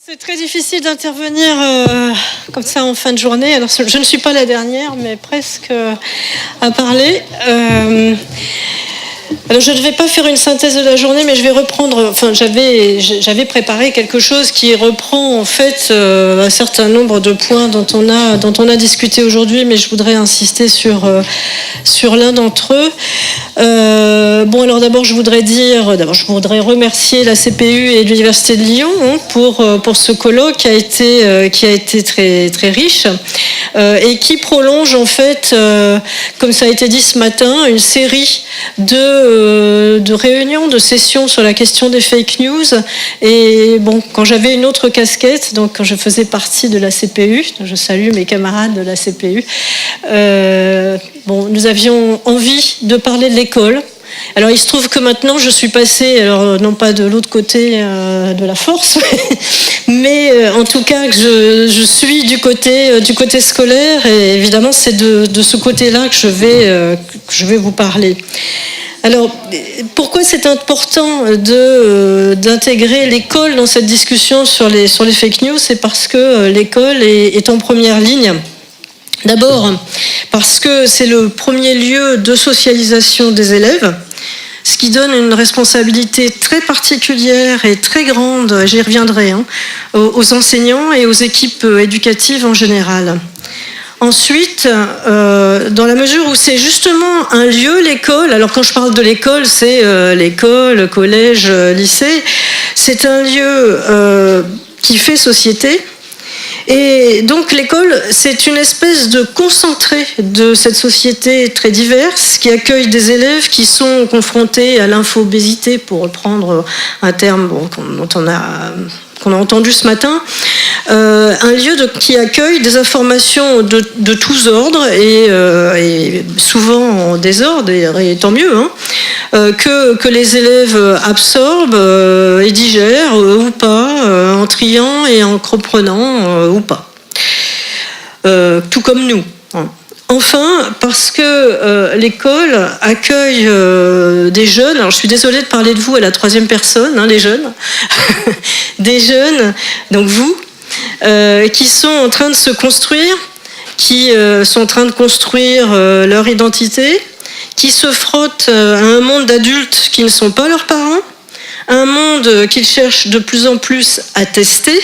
C'est très difficile d'intervenir comme ça en fin de journée. Alors, je ne suis pas la dernière, mais presque à parler. Alors, je ne vais pas faire une synthèse de la journée, mais je vais reprendre. Enfin, j'avais préparé quelque chose qui reprend en fait un certain nombre de points dont on a discuté aujourd'hui, mais je voudrais insister sur l'un d'entre eux. Alors d'abord, je voudrais remercier la CPU et l'Université de Lyon pour ce colloque qui a été très très riche et qui prolonge en fait, comme ça a été dit ce matin, une série de réunions, de sessions sur la question des fake news. Et bon, quand j'avais une autre casquette, donc quand je faisais partie de la CPU, je salue mes camarades de la CPU, nous avions envie de parler de l'école. Alors il se trouve que maintenant je suis passée, alors non pas de l'autre côté de la force, mais en tout cas que je suis du côté scolaire, et évidemment c'est de ce côté-là que je vais vous parler. Alors, pourquoi c'est important d'intégrer l'école dans cette discussion sur les fake news? C'est parce que l'école est en première ligne. D'abord, parce que c'est le premier lieu de socialisation des élèves, ce qui donne une responsabilité très particulière et très grande, j'y reviendrai, aux enseignants et aux équipes éducatives en général. Ensuite, dans la mesure où c'est justement un lieu, l'école, alors quand je parle de l'école, c'est l'école, collège, lycée, c'est un lieu qui fait société. Et donc l'école, c'est une espèce de concentré de cette société très diverse qui accueille des élèves qui sont confrontés à l'infobésité, pour reprendre un terme qu'on a entendu ce matin, un lieu qui accueille des informations de tous ordres et souvent en désordre, et tant mieux, que les élèves absorbent et digèrent ou pas, en triant et en reprenant ou pas. Tout comme nous. Enfin, parce que l'école accueille des jeunes, alors je suis désolée de parler de vous à la troisième personne, les jeunes, des jeunes, donc vous, qui sont en train de se construire, qui sont en train de construire leur identité, qui se frottent à un monde d'adultes qui ne sont pas leurs parents, un monde qu'ils cherchent de plus en plus à tester,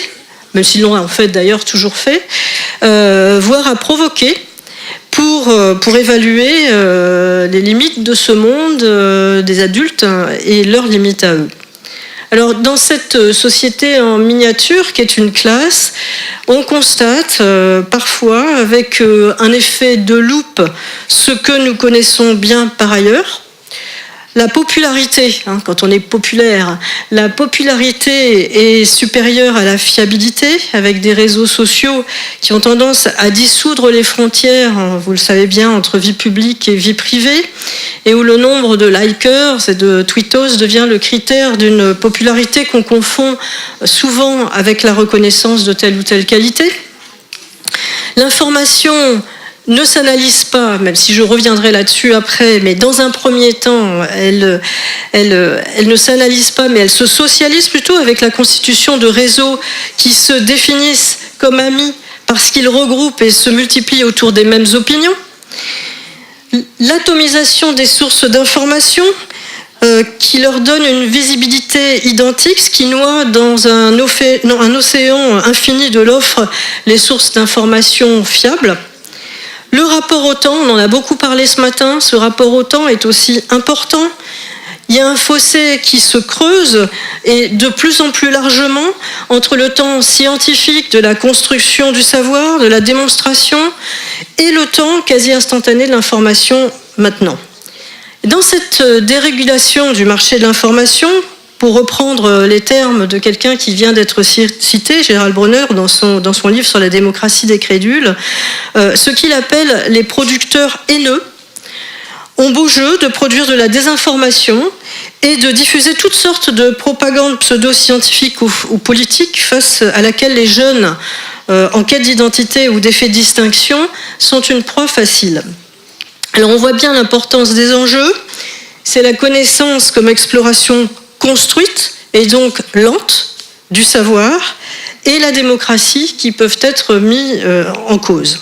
même s'ils l'ont en fait d'ailleurs toujours fait, voire à provoquer, pour évaluer les limites de ce monde des adultes et leurs limites à eux. Alors, dans cette société en miniature, qui est une classe, on constate parfois, avec un effet de loupe, ce que nous connaissons bien par ailleurs. La popularité, quand on est populaire, la popularité est supérieure à la fiabilité, avec des réseaux sociaux qui ont tendance à dissoudre les frontières, vous le savez bien, entre vie publique et vie privée, et où le nombre de likers et de tweetos devient le critère d'une popularité qu'on confond souvent avec la reconnaissance de telle ou telle qualité. L'information ne s'analyse pas, même si je reviendrai là-dessus après, mais dans un premier temps, elle ne s'analyse pas, mais elle se socialise plutôt avec la constitution de réseaux qui se définissent comme amis parce qu'ils regroupent et se multiplient autour des mêmes opinions. L'atomisation des sources d'information qui leur donne une visibilité identique, ce qui noie dans un océan infini de l'offre les sources d'information fiables. Le rapport au temps, on en a beaucoup parlé ce matin, ce rapport au temps est aussi important. Il y a un fossé qui se creuse, et de plus en plus largement, entre le temps scientifique de la construction du savoir, de la démonstration, et le temps quasi instantané de l'information maintenant. Dans cette dérégulation du marché de l'information, pour reprendre les termes de quelqu'un qui vient d'être cité, Gérald Bronner, dans son livre sur la démocratie des crédules, ce qu'il appelle les producteurs haineux ont beau jeu de produire de la désinformation et de diffuser toutes sortes de propagandes pseudo-scientifiques ou politiques face à laquelle les jeunes, en quête d'identité ou d'effet de distinction, sont une proie facile. Alors on voit bien l'importance des enjeux, c'est la connaissance comme exploration construite et donc lente du savoir, et la démocratie qui peuvent être mis en cause.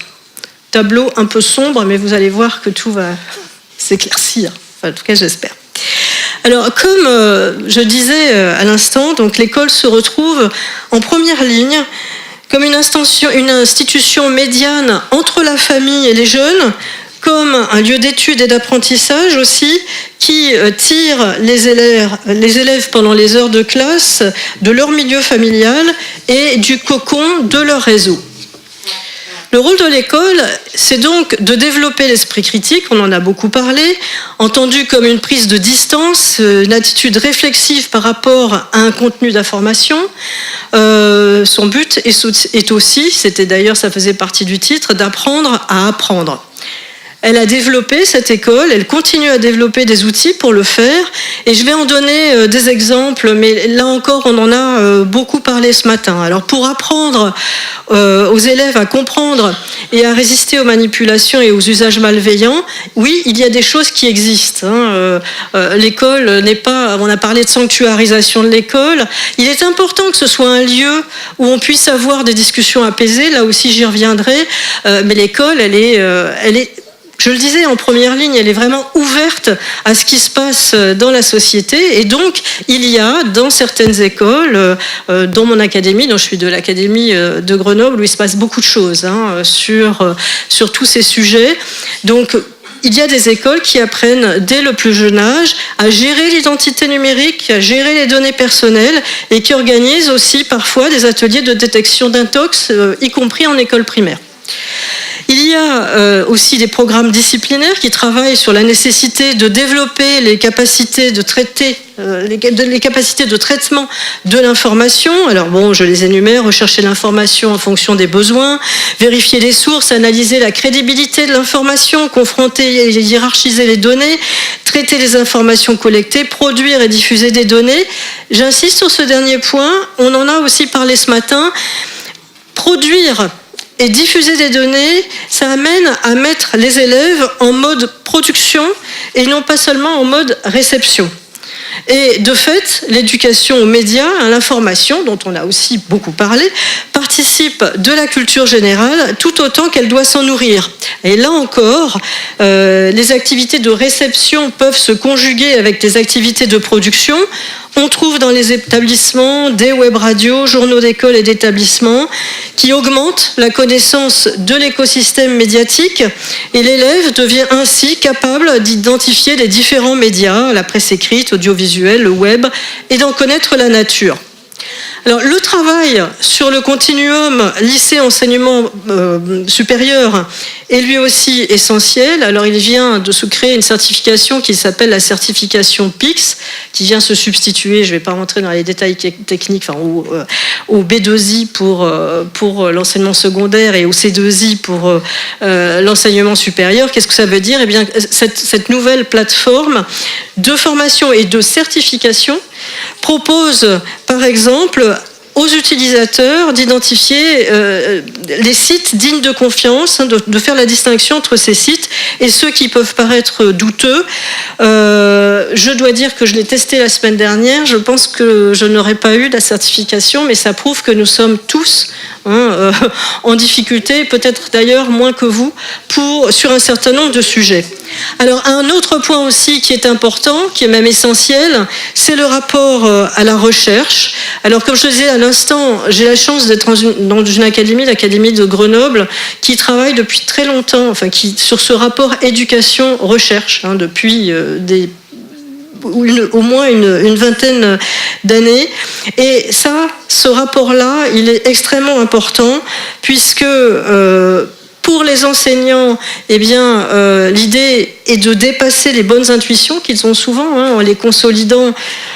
Tableau un peu sombre, mais vous allez voir que tout va s'éclaircir. Enfin, en tout cas, j'espère. Alors, comme je disais à l'instant, donc l'école se retrouve en première ligne comme une institution médiane entre la famille et les jeunes, comme un lieu d'études et d'apprentissage aussi, qui tire les élèves pendant les heures de classe de leur milieu familial et du cocon de leur réseau. Le rôle de l'école, c'est donc de développer l'esprit critique, on en a beaucoup parlé, entendu comme une prise de distance, une attitude réflexive par rapport à un contenu d'information. Son but est aussi, c'était d'ailleurs, ça faisait partie du titre, d'apprendre à apprendre. Elle a développé cette école, elle continue à développer des outils pour le faire, et je vais en donner des exemples, mais là encore on en a beaucoup parlé ce matin. Alors pour apprendre aux élèves à comprendre et à résister aux manipulations et aux usages malveillants, oui, il y a des choses qui existent. L'école n'est pas, on a parlé de sanctuarisation de l'école, il est important que ce soit un lieu où on puisse avoir des discussions apaisées, là aussi j'y reviendrai, mais l'école, elle est je le disais en première ligne, elle est vraiment ouverte à ce qui se passe dans la société. Et donc, il y a dans certaines écoles, dans mon académie, dont je suis de l'académie de Grenoble, où il se passe beaucoup de choses sur tous ces sujets. Donc, il y a des écoles qui apprennent dès le plus jeune âge à gérer l'identité numérique, à gérer les données personnelles et qui organisent aussi parfois des ateliers de détection d'intox, y compris en école primaire. Il y a aussi des programmes disciplinaires qui travaillent sur la nécessité de développer les capacités de traiter, les capacités de traitement de l'information. Alors bon, je les énumère, rechercher l'information en fonction des besoins, vérifier les sources, analyser la crédibilité de l'information, confronter et hiérarchiser les données, traiter les informations collectées, produire et diffuser des données. J'insiste sur ce dernier point, on en a aussi parlé ce matin. Produire et diffuser des données, ça amène à mettre les élèves en mode production et non pas seulement en mode réception. Et de fait, l'éducation aux médias, à l'information, dont on a aussi beaucoup parlé, participe de la culture générale tout autant qu'elle doit s'en nourrir. Et là encore, les activités de réception peuvent se conjuguer avec des activités de production. On trouve dans les établissements des web radios, journaux d'école et d'établissements qui augmentent la connaissance de l'écosystème médiatique et l'élève devient ainsi capable d'identifier les différents médias, la presse écrite, audiovisuelle, le web, et d'en connaître la nature. Alors, le travail sur le continuum lycée-enseignement supérieur est lui aussi essentiel. Alors, il vient de se créer une certification qui s'appelle la certification PICS, qui vient se substituer, je ne vais pas rentrer dans les détails techniques, au B2I pour l'enseignement secondaire et au C2I pour l'enseignement supérieur. Qu'est-ce que ça veut dire ? Eh bien, cette nouvelle plateforme de formation et de certification propose, par exemple, aux utilisateurs d'identifier les sites dignes de confiance, de faire la distinction entre ces sites et ceux qui peuvent paraître douteux. Je dois dire que je l'ai testé la semaine dernière, je pense que je n'aurais pas eu la certification, mais ça prouve que nous sommes tous en difficulté, peut-être d'ailleurs moins que vous, sur un certain nombre de sujets. Alors un autre point aussi qui est important, qui est même essentiel, c'est le rapport à la recherche. Alors comme je le disais à l'instant, j'ai la chance d'être dans une académie, l'Académie de Grenoble, qui travaille depuis très longtemps, sur ce rapport éducation-recherche, depuis au moins une vingtaine d'années. Et ça, ce rapport-là, il est extrêmement important puisque pour les enseignants, eh bien, l'idée est de dépasser les bonnes intuitions qu'ils ont souvent, en les consolidant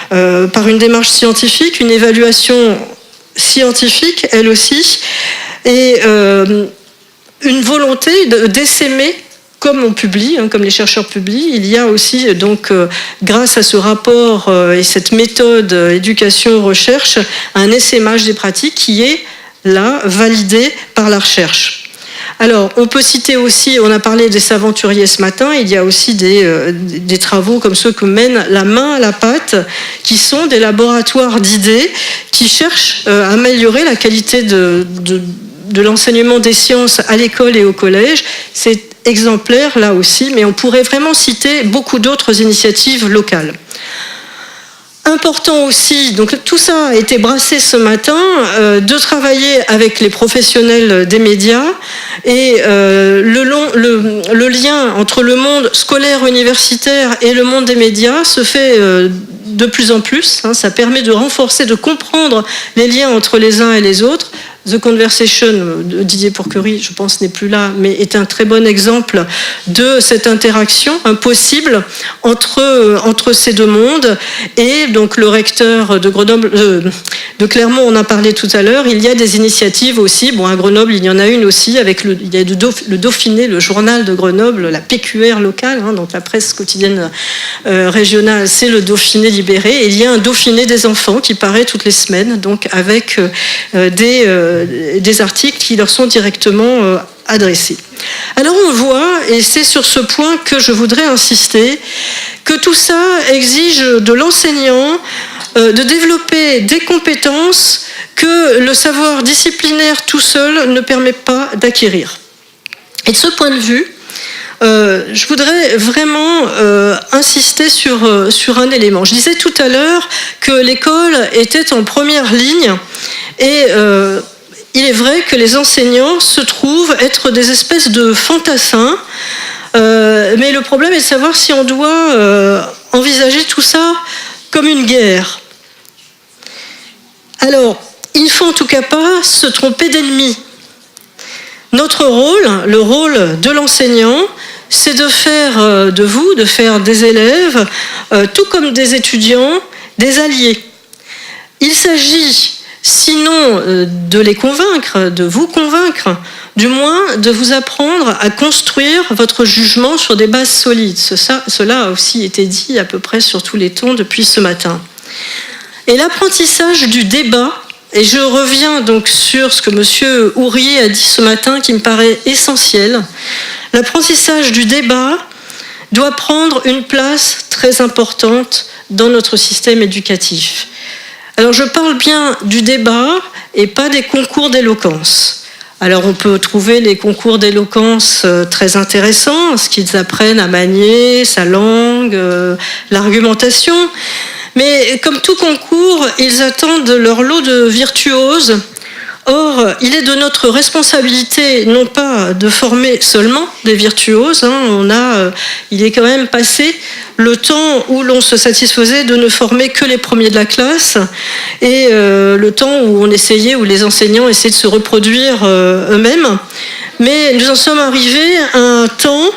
par une démarche scientifique, une évaluation scientifique, elle aussi, et une volonté d'essaimer. Comme on publie, comme les chercheurs publient, il y a aussi, donc, grâce à ce rapport et cette méthode éducation-recherche, un essaimage des pratiques qui est là, validé par la recherche. Alors, on peut citer aussi, on a parlé des aventuriers ce matin, il y a aussi des travaux comme ceux que mène La Main à la Pâte, qui sont des laboratoires d'idées qui cherchent à améliorer la qualité de l'enseignement des sciences à l'école et au collège. C'est exemplaire là aussi, mais on pourrait vraiment citer beaucoup d'autres initiatives locales. Important aussi, donc tout ça a été brassé ce matin, de travailler avec les professionnels des médias et le lien entre le monde scolaire universitaire et le monde des médias se fait de plus en plus. Ça permet de renforcer, de comprendre les liens entre les uns et les autres. The Conversation de Didier Pourquerie, je pense, n'est plus là, mais est un très bon exemple de cette interaction impossible entre ces deux mondes. Et donc le recteur de Grenoble, de Clermont, on en parlait tout à l'heure, il y a des initiatives aussi. Bon, à Grenoble, il y en a une aussi avec il y a le Dauphiné, le journal de Grenoble, la PQR locale, donc la presse quotidienne régionale, c'est le Dauphiné libéré. Et il y a un Dauphiné des enfants qui paraît toutes les semaines, donc avec des articles qui leur sont directement adressés. Alors on voit, et c'est sur ce point que je voudrais insister, que tout ça exige de l'enseignant de développer des compétences que le savoir disciplinaire tout seul ne permet pas d'acquérir. Et de ce point de vue, je voudrais vraiment insister sur un élément. Je disais tout à l'heure que l'école était en première ligne et il est vrai que les enseignants se trouvent être des espèces de fantassins, mais le problème est de savoir si on doit envisager tout ça comme une guerre. Alors, il ne faut en tout cas pas se tromper d'ennemi. Notre rôle, le rôle de l'enseignant, c'est de faire de faire des élèves, tout comme des étudiants, des alliés. Il s'agit sinon de les convaincre, de vous convaincre, du moins de vous apprendre à construire votre jugement sur des bases solides. Cela a aussi été dit à peu près sur tous les tons depuis ce matin. Et l'apprentissage du débat, et je reviens donc sur ce que M. Hourier a dit ce matin qui me paraît essentiel, l'apprentissage du débat doit prendre une place très importante dans notre système éducatif. Alors je parle bien du débat et pas des concours d'éloquence. Alors on peut trouver les concours d'éloquence très intéressants, ce qu'ils apprennent à manier sa langue, l'argumentation. Mais comme tout concours, ils attendent leur lot de virtuoses. Or, il est de notre responsabilité, non pas de former seulement des virtuoses, il est quand même passé le temps où l'on se satisfaisait de ne former que les premiers de la classe et le temps où où les enseignants essaient de se reproduire eux-mêmes. Mais nous en sommes arrivés à un temps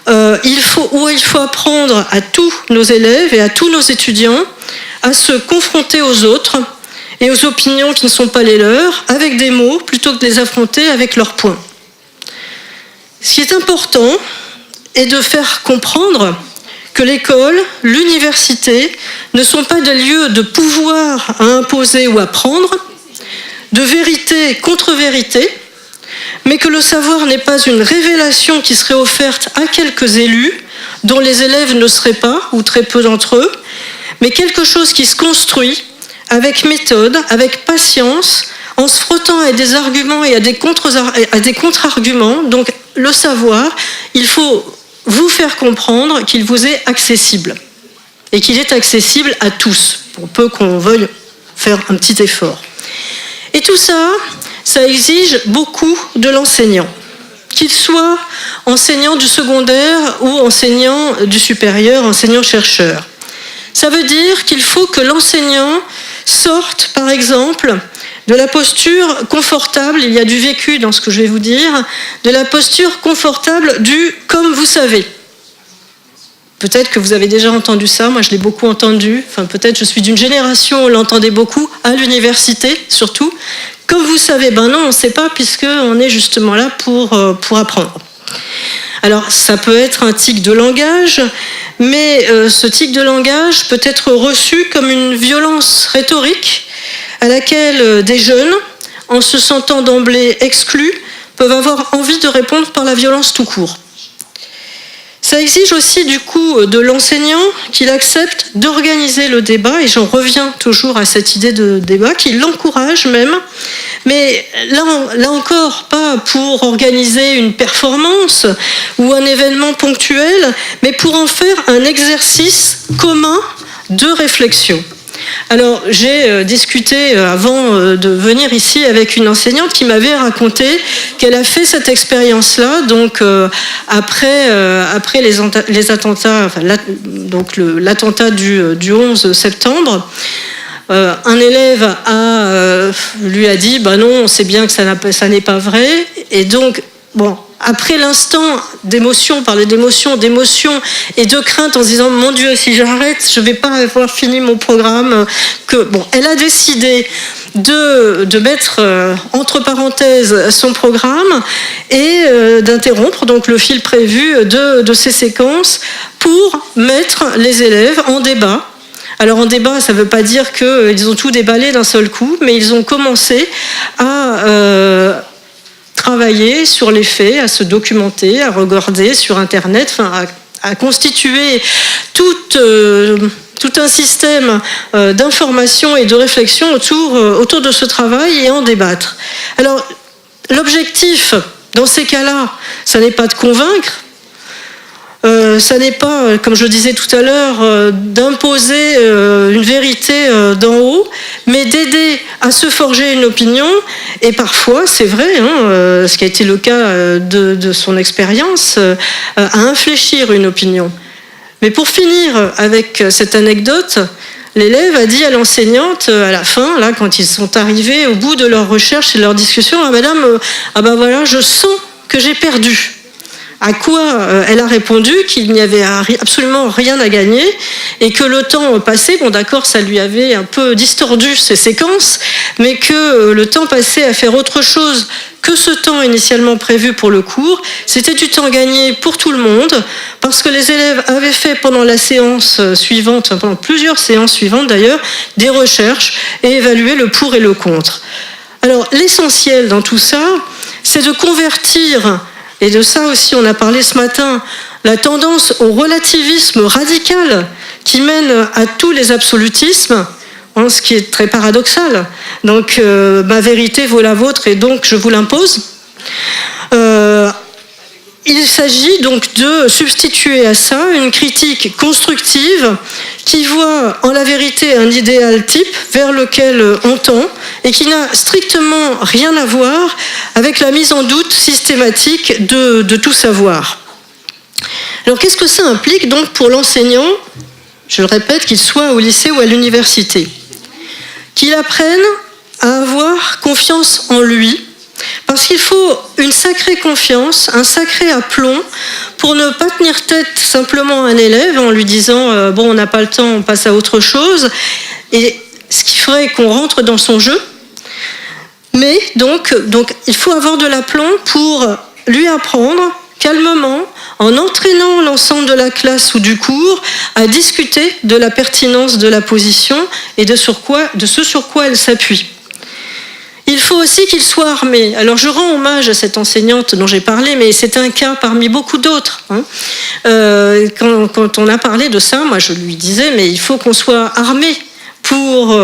où il faut apprendre à tous nos élèves et à tous nos étudiants à se confronter aux autres et aux opinions qui ne sont pas les leurs, avec des mots, plutôt que de les affronter avec leurs points. Ce qui est important est de faire comprendre que l'école, l'université ne sont pas des lieux de pouvoir à imposer ou à prendre, de vérité contre vérité, mais que le savoir n'est pas une révélation qui serait offerte à quelques élus, dont les élèves ne seraient pas, ou très peu d'entre eux, mais quelque chose qui se construit avec méthode, avec patience, en se frottant à des arguments et à des contre-arguments. Donc le savoir, il faut vous faire comprendre qu'il vous est accessible et qu'il est accessible à tous, pour peu qu'on veuille faire un petit effort. Et tout ça, ça exige beaucoup de l'enseignant, qu'il soit enseignant du secondaire ou enseignant du supérieur, enseignant-chercheur. Ça veut dire qu'il faut que l'enseignant sorte, par exemple, de la posture confortable, il y a du vécu dans ce que je vais vous dire, de la posture confortable du « comme vous savez ». Peut-être que vous avez déjà entendu ça, moi je l'ai beaucoup entendu, peut-être je suis d'une génération où on l'entendait beaucoup, à l'université surtout. Comme vous savez, non, on ne sait pas puisqu'on est justement là pour apprendre. Alors ça peut être un tic de langage, mais ce tic de langage peut être reçu comme une violence rhétorique à laquelle des jeunes, en se sentant d'emblée exclus, peuvent avoir envie de répondre par la violence tout court. Ça exige aussi du coup de l'enseignant qu'il accepte d'organiser le débat, et j'en reviens toujours à cette idée de débat, qu'il l'encourage même, mais là encore, pas pour organiser une performance ou un événement ponctuel, mais pour en faire un exercice commun de réflexion. Alors, j'ai discuté avant de venir ici avec une enseignante qui m'avait raconté qu'elle a fait cette expérience-là, donc après les attentats, enfin, donc l'attentat du 11 septembre. Un élève lui a dit bah non, on sait bien que ça n'est pas vrai, et donc bon, après l'instant d'émotion, parler d'émotion et de crainte en se disant mon Dieu, si j'arrête, je ne vais pas avoir fini mon programme. Elle a décidé de mettre entre parenthèses son programme et d'interrompre donc le fil prévu de ces séquences pour mettre les élèves en débat. Alors en débat, ça ne veut pas dire qu'ils ont tout déballé d'un seul coup, mais ils ont commencé à travailler sur les faits, à se documenter, à regarder sur Internet, enfin, à constituer tout un système d'information et de réflexion autour de ce travail et en débattre. Alors, l'objectif, dans ces cas-là, ça n'est pas de convaincre, ça n'est pas, comme je disais tout à l'heure, d'imposer une vérité d'en haut, mais d'aider à se forger une opinion. Et parfois, c'est vrai, ce qui a été le cas de son expérience, à infléchir une opinion. Mais pour finir avec cette anecdote, l'élève a dit à l'enseignante à la fin, là, quand ils sont arrivés au bout de leur recherche et de leur discussion, ah madame, voilà, je sens que j'ai perdu. À quoi elle a répondu qu'il n'y avait absolument rien à gagner et que le temps passé, bon d'accord, ça lui avait un peu distordu ses séquences, mais que le temps passé à faire autre chose que ce temps initialement prévu pour le cours, c'était du temps gagné pour tout le monde, parce que les élèves avaient fait pendant la séance suivante, pendant plusieurs séances suivantes d'ailleurs, des recherches et évalué le pour et le contre. Alors l'essentiel dans tout ça, c'est de convertir, et de ça aussi on a parlé ce matin, la tendance au relativisme radical qui mène à tous les absolutismes, ce qui est très paradoxal. Donc ma vérité vaut la vôtre et donc je vous l'impose. Il s'agit donc de substituer à ça une critique constructive qui voit en la vérité un idéal type vers lequel on tend et qui n'a strictement rien à voir avec la mise en doute systématique de tout savoir. Alors qu'est-ce que ça implique donc pour l'enseignant ? Je le répète, qu'il soit au lycée ou à l'université. Qu'il apprenne à avoir confiance en lui, parce qu'il faut une sacrée confiance, un sacré aplomb pour ne pas tenir tête simplement à un élève en lui disant bon, on n'a pas le temps, on passe à autre chose, et ce qui ferait qu'on rentre dans son jeu. Mais donc il faut avoir de l'aplomb pour lui apprendre calmement, en entraînant l'ensemble de la classe ou du cours à discuter de la pertinence de la position et de ce sur quoi elle s'appuie. Il faut aussi qu'il soit armé. Alors je rends hommage à cette enseignante dont j'ai parlé, mais c'est un cas parmi beaucoup d'autres. Quand on a parlé de ça, moi je lui disais, mais il faut qu'on soit armé pour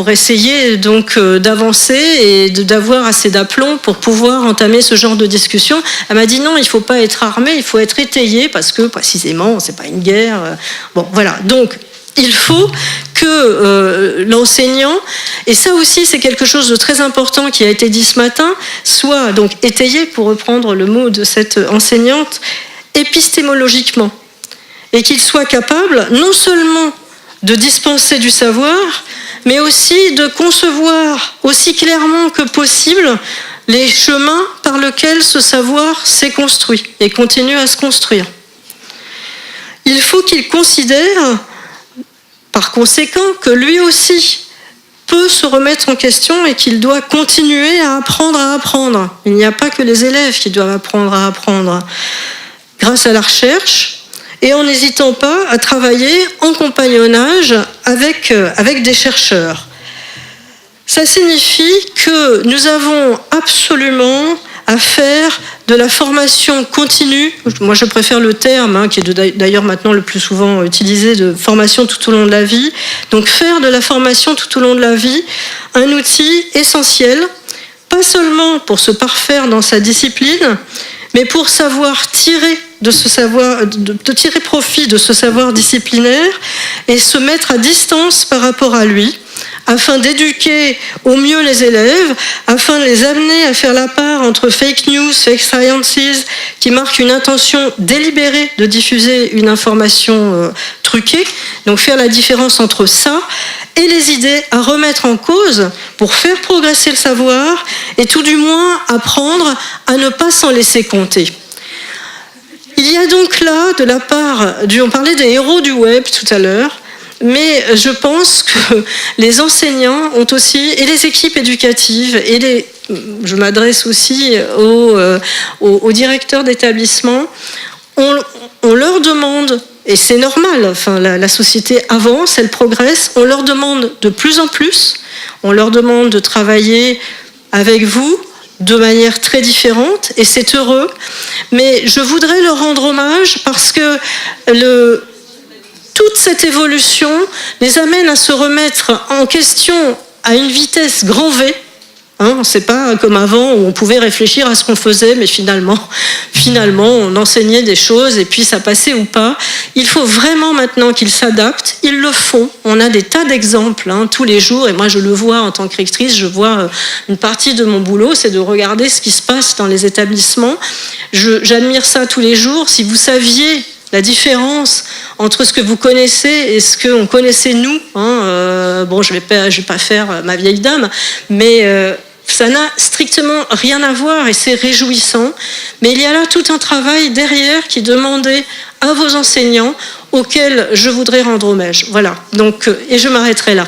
essayer donc d'avancer et d'avoir assez d'aplomb pour pouvoir entamer ce genre de discussion. Elle m'a dit non, il ne faut pas être armé, il faut être étayé parce que précisément, c'est pas une guerre. Bon, voilà. Donc, il faut que l'enseignant, et ça aussi c'est quelque chose de très important qui a été dit ce matin, soit donc étayé, pour reprendre le mot de cette enseignante, épistémologiquement. Et qu'il soit capable non seulement de dispenser du savoir, mais aussi de concevoir aussi clairement que possible les chemins par lesquels ce savoir s'est construit et continue à se construire. Il faut qu'il considère, par conséquent, que lui aussi peut se remettre en question et qu'il doit continuer à apprendre. Il n'y a pas que les élèves qui doivent apprendre à apprendre. Grâce à la recherche, et en n'hésitant pas à travailler en compagnonnage avec des chercheurs. Ça signifie que nous avons absolument à faire de la formation continue. Moi, je préfère le terme, qui est d'ailleurs maintenant le plus souvent utilisé, de formation tout au long de la vie. Donc, faire de la formation tout au long de la vie un outil essentiel, pas seulement pour se parfaire dans sa discipline, mais pour savoir tirer de ce savoir, de tirer profit de ce savoir disciplinaire et se mettre à distance par rapport à lui, afin d'éduquer au mieux les élèves, afin de les amener à faire la part entre fake news, fake sciences, qui marquent une intention délibérée de diffuser une information truquée, donc faire la différence entre ça et les idées à remettre en cause pour faire progresser le savoir et tout du moins apprendre à ne pas s'en laisser compter. Il y a donc là, de la part on parlait des héros du web tout à l'heure, mais je pense que les enseignants ont aussi, et les équipes éducatives, je m'adresse aussi aux directeurs d'établissement, on leur demande, et c'est normal, enfin, la société avance, elle progresse, on leur demande de plus en plus, on leur demande de travailler avec vous de manière très différente, et c'est heureux, mais je voudrais leur rendre hommage parce que toute cette évolution les amène à se remettre en question à une vitesse grand V. C'est pas comme avant où on pouvait réfléchir à ce qu'on faisait, mais finalement, on enseignait des choses et puis ça passait ou pas. Il faut vraiment maintenant qu'ils s'adaptent. Ils le font. On a des tas d'exemples tous les jours et moi je le vois en tant que rectrice. Je vois une partie de mon boulot, c'est de regarder ce qui se passe dans les établissements. J'admire ça tous les jours. Si vous saviez la différence entre ce que vous connaissez et ce qu'on connaissait nous. Je vais pas faire ma vieille dame, mais ça n'a strictement rien à voir et c'est réjouissant. Mais il y a là tout un travail derrière qui est demandé à vos enseignants auxquels je voudrais rendre hommage. Voilà. Donc, et je m'arrêterai là.